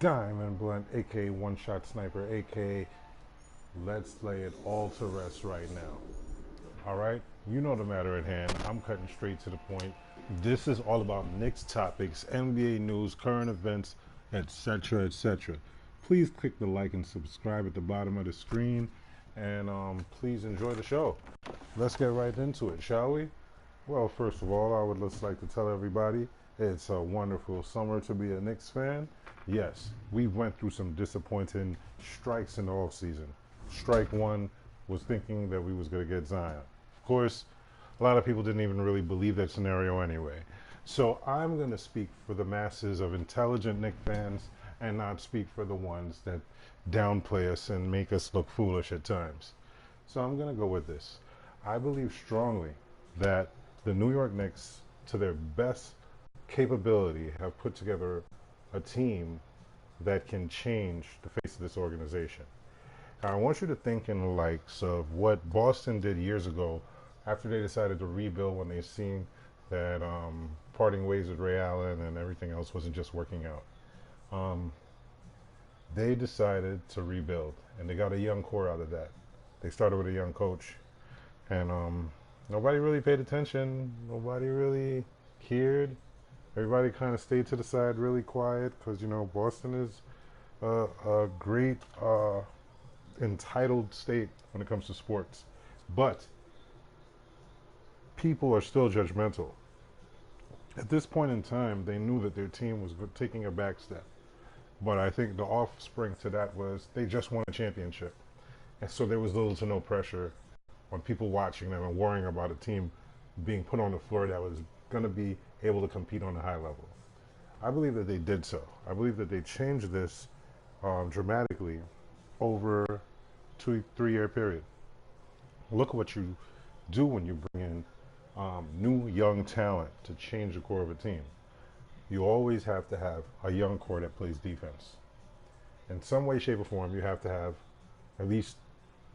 Diamond Blunt, aka One Shot Sniper, aka Let's Lay It All to Rest right now. All right? You know the matter at hand. I'm cutting straight to the point. This is all about Knicks topics, NBA news, current events, etc., etc. Please click the like and subscribe at the bottom of the screen, and please enjoy the show. Let's get right into it, shall we? Well, first of all, I would just like to tell everybody it's a wonderful summer to be a Knicks fan. Yes, we went through some disappointing strikes in the offseason. Strike one was thinking that we was going to get Zion. Of course, a lot of people didn't even really believe that scenario anyway. So I'm going to speak for the masses of intelligent Knicks fans and not speak for the ones that downplay us and make us look foolish at times. So I'm going to go with this. I believe strongly that the New York Knicks, to their best capability, have put together a team that can change the face of this organization. Now, I want you to think in the likes of what Boston did years ago after they decided to rebuild when they seen that parting ways with Ray Allen and everything else wasn't just working out. Um, they decided to rebuild, and they got a young core out of that. They started with a young coach, and nobody really paid attention. Nobody really cared. Everybody kind of stayed to the side, really quiet, because Boston is a great entitled state when it comes to sports, but people are still judgmental. At this point in time, they knew that their team was taking a back step, but I think the offspring to that was they just won a championship, and so there was little to no pressure on people watching them and worrying about a team being put on the floor that was going to be able to compete on a high level. I believe that they did so. I believe that they changed this dramatically over 2 3 year period. Look at what you do when you bring in new young talent to change the core of a team. You always have to have a young core that plays defense. In some way, shape, or form, you have to have at least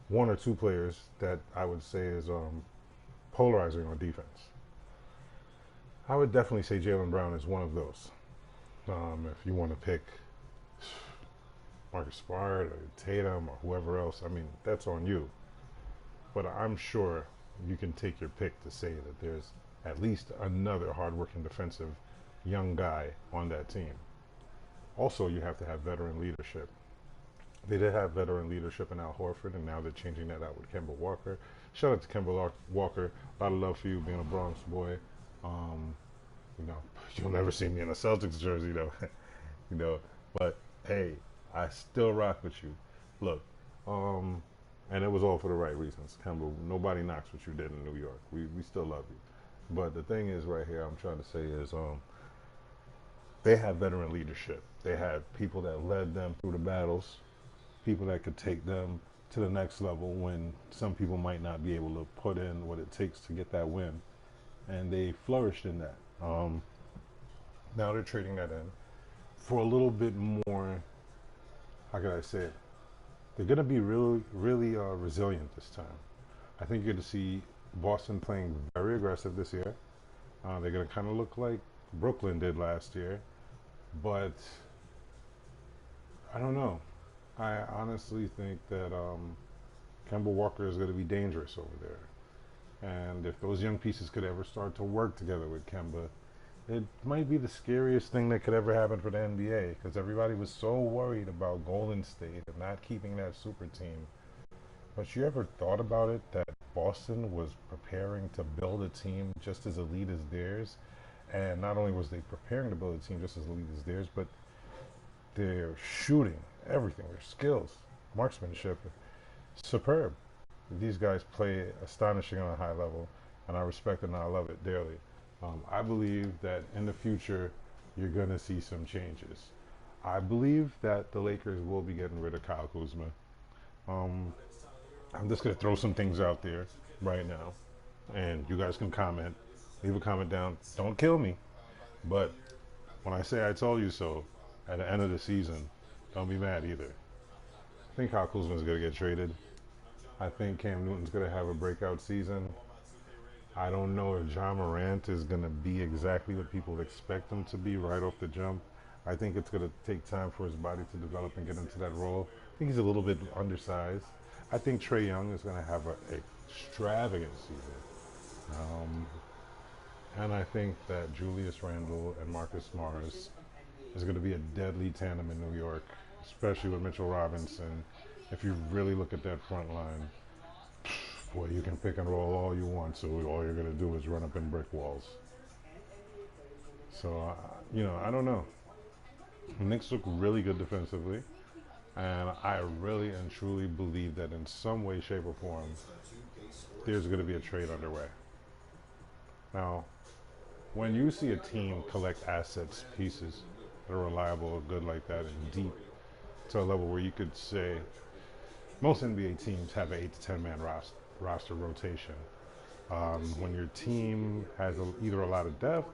one or two players that I would say is polarizing on defense. I would definitely say Jaylen Brown is one of those. If you want to pick Marcus Smart or Tatum or whoever else, I mean, that's on you. But I'm sure you can take your pick to say that there's at least another hardworking defensive young guy on that team. Also, you have to have veteran leadership. They did have veteran leadership in Al Horford, and now they're changing that out with Kemba Walker. Shout out to Kemba Walker. A lot of love for you being a Bronx boy. Um, you know, you'll never see me in a Celtics jersey though. you know, but hey, I still rock with you. Look, and it was all for the right reasons. Kemba, nobody knocks what you did in New York. We still love you. But the thing is, right here, I'm trying to say is, they had veteran leadership. They had people that led them through the battles, people that could take them to the next level when some people might not be able to put in what it takes to get that win. And they flourished in that. Now they're trading that in for a little bit more, how can I say it? They're going to be really, really resilient this time. I think you're going to see Boston playing very aggressive this year. They're going to kind of look like Brooklyn did last year, but I don't know. I honestly think that Kemba Walker is going to be dangerous over there. And if those young pieces could ever start to work together with Kemba, it might be the scariest thing that could ever happen for the NBA, because everybody was so worried about Golden State and not keeping that super team. But you ever thought about it that Boston was preparing to build a team just as elite as theirs? And not only was they preparing to build a team just as elite as theirs, but their shooting, everything, their skills, marksmanship, superb. These guys play astonishing on a high level, and I respect it and I love it dearly. I believe that in the future, you're going to see some changes. I believe that the Lakers will be getting rid of Kyle Kuzma. Um, I'm just going to throw some things out there right now, and you guys can comment. Leave a comment down. Don't kill me, but when I say I told you so, at the end of the season, don't be mad either. I think Kyle Kuzma is going to get traded. I think Cam Newton's going to have a breakout season. I don't know if John Morant is going to be exactly what people expect him to be right off the jump. I think it's going to take time for his body to develop and get into that role. I think he's a little bit undersized. I think Trey Young is going to have an extravagant season. And I think that Julius Randle and Marcus Morris is going to be a deadly tandem in New York, especially with Mitchell Robinson. If you really look at that front line, boy, you can pick and roll all you want, so all you're going to do is run up in brick walls. So, I don't know. The Knicks look really good defensively, and I really and truly believe that in some way, shape, or form, there's going to be a trade underway. Now, when you see a team collect assets, pieces that are reliable, good like that, and deep to a level where you could say most NBA teams have an 8 to 10 man roster rotation. When your team has either a lot of depth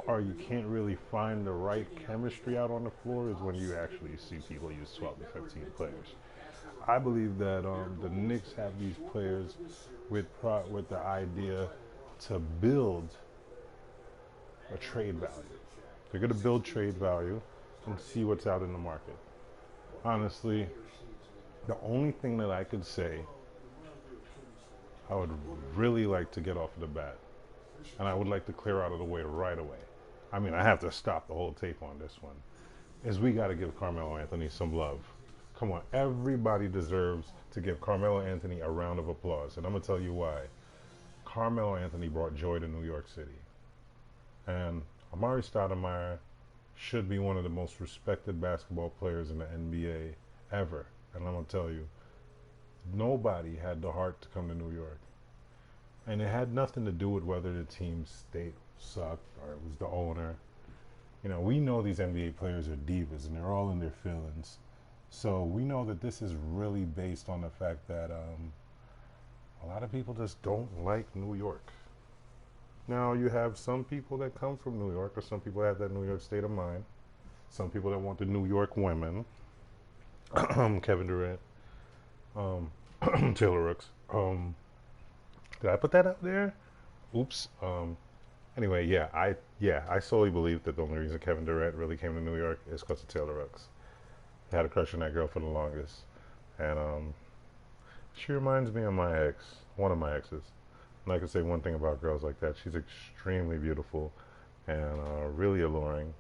or you can't really find the right chemistry out on the floor is when you actually see people use 12 to 15 players. I believe that the Knicks have these players with the idea to build a trade value. They're going to build trade value and see what's out in the market. Honestly, the only thing that I could say I would really like to get off of the bat, and I would like to clear out of the way right away. I mean, I have to stop the whole tape on this one, is we got to give Carmelo Anthony some love. Come on, everybody deserves to give Carmelo Anthony a round of applause, and I'm going to tell you why. Carmelo Anthony brought joy to New York City. And Amari Stoudemire should be one of the most respected basketball players in the NBA ever. And I'm going to tell you, nobody had the heart to come to New York. And it had nothing to do with whether the team state sucked or it was the owner. We know these NBA players are divas and they're all in their feelings. So we know that this is really based on the fact that a lot of people just don't like New York. Now, you have some people that come from New York, or some people have that New York state of mind. Some people that want the New York women. Kevin Durant. Taylor Rooks. Did I put that out there? Oops. Anyway, I solely believe that the only reason Kevin Durant really came to New York is because of Taylor Rooks. I had a crush on that girl for the longest. And she reminds me of my ex, one of my exes. And I can say one thing about girls like that. She's extremely beautiful and really alluring.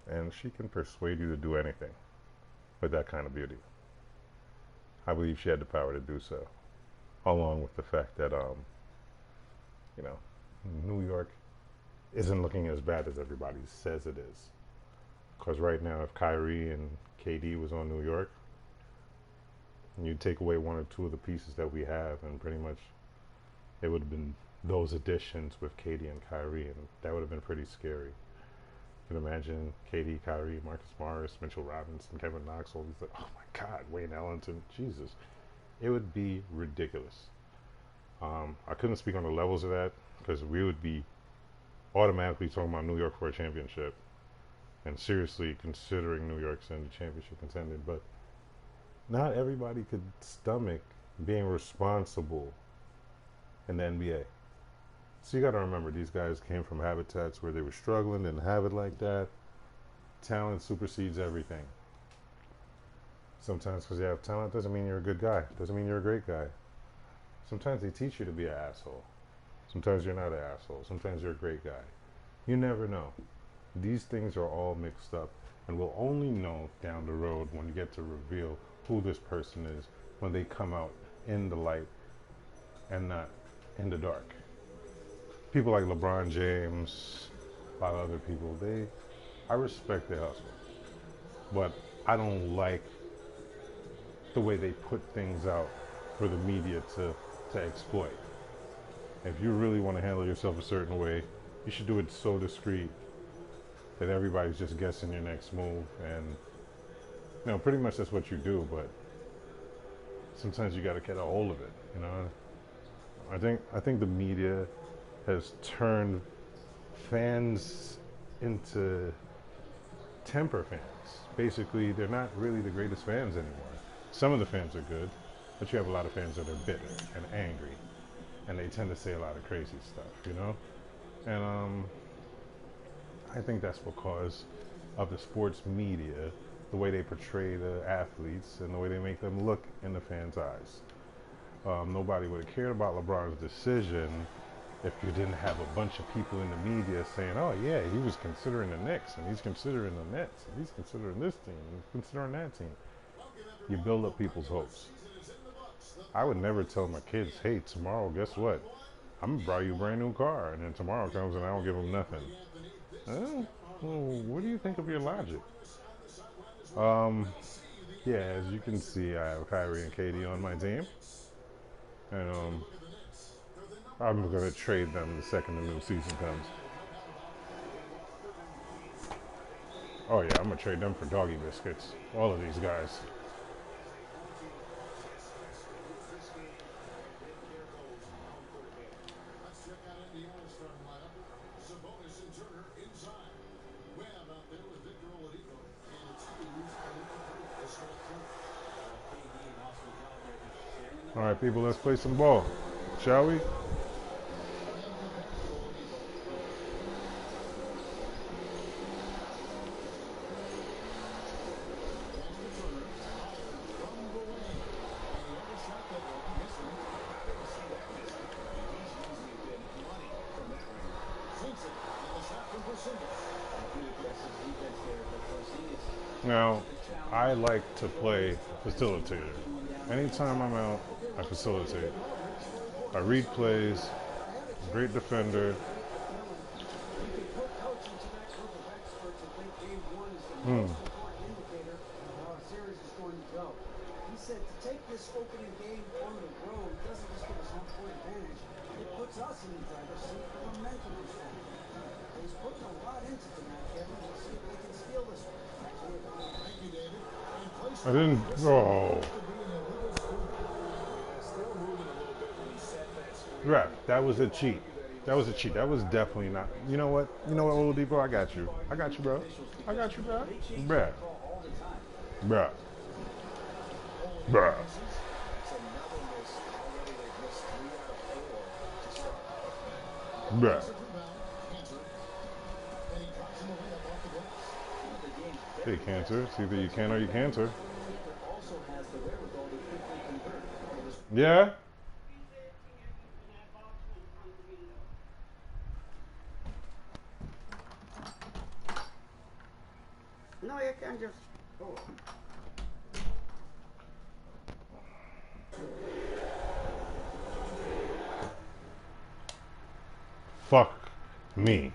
And she can persuade you to do anything with that kind of beauty. I believe she had the power to do so. Along with the fact that, New York isn't looking as bad as everybody says it is. Because right now, if Kyrie and KD was on New York, and you take away one or two of the pieces that we have, and pretty much it would have been those additions with KD and Kyrie, and that would have been pretty scary. You can imagine KD, Kyrie, Marcus Morris, Mitchell Robinson, Kevin Knox, all these, oh my God, Wayne Ellington, Jesus. It would be ridiculous. I couldn't speak on the levels of that because we would be automatically talking about New York for a championship and seriously considering New York's in the championship contender. But not everybody could stomach being responsible in the NBA. So you got to remember, these guys came from habitats where they were struggling, didn't have it like that. Talent supersedes everything. Sometimes because you have talent doesn't mean you're a good guy. Doesn't mean you're a great guy. Sometimes they teach you to be an asshole. Sometimes you're not an asshole. Sometimes you're a great guy. You never know. These things are all mixed up, and we'll only know down the road when you get to reveal who this person is when they come out in the light and not in the dark. People like LeBron James, a lot of other people, I respect their hustle, but I don't like the way they put things out for the media to exploit. If you really want to handle yourself a certain way, you should do it so discreet that everybody's just guessing your next move. And pretty much that's what you do, but sometimes you got to get a hold of it. I think the media has turned fans into temper fans. Basically, they're not really the greatest fans anymore. Some of the fans are good, but you have a lot of fans that are bitter and angry, and they tend to say a lot of crazy stuff, And I think that's because of the sports media, the way they portray the athletes and the way they make them look in the fans' eyes. Nobody would have cared about LeBron's decision if you didn't have a bunch of people in the media saying, oh yeah, he was considering the Knicks, and he's considering the Nets, and he's considering this team, and he's considering that team. You build up people's hopes. I would never tell my kids, hey, tomorrow, guess what? I'm going to buy you a brand new car. And then tomorrow comes and I don't give them nothing. Oh, well, what do you think of your logic? Yeah, as you can see, I have Kyrie and Katie on my team. And I'm going to trade them the second the new season comes. Oh, yeah, I'm going to trade them for doggy biscuits. All of these guys. All right, people, let's play some ball, shall we? Now, I like to play facilitator. Anytime I'm out, I facilitate. I read plays, great defender. Mm. He said to take this opening game on the road doesn't just give us home court advantage, it puts us in the driver's seat for momentum perspective. He's putting a lot into tonight, Kevin. We'll see if they can steal this one. Thank you, David. I didn't. Oh. Right, that was a cheat. That was a cheat. That was definitely not. You know what? You know what, Oladipo? I got you. I got you, bro. I got you, bro. Bruh. Bruh. Bruh. Bruh. Hey, Cantor. It's either you can or you can't. Yeah? No, you can't just. Oh. Fuck me.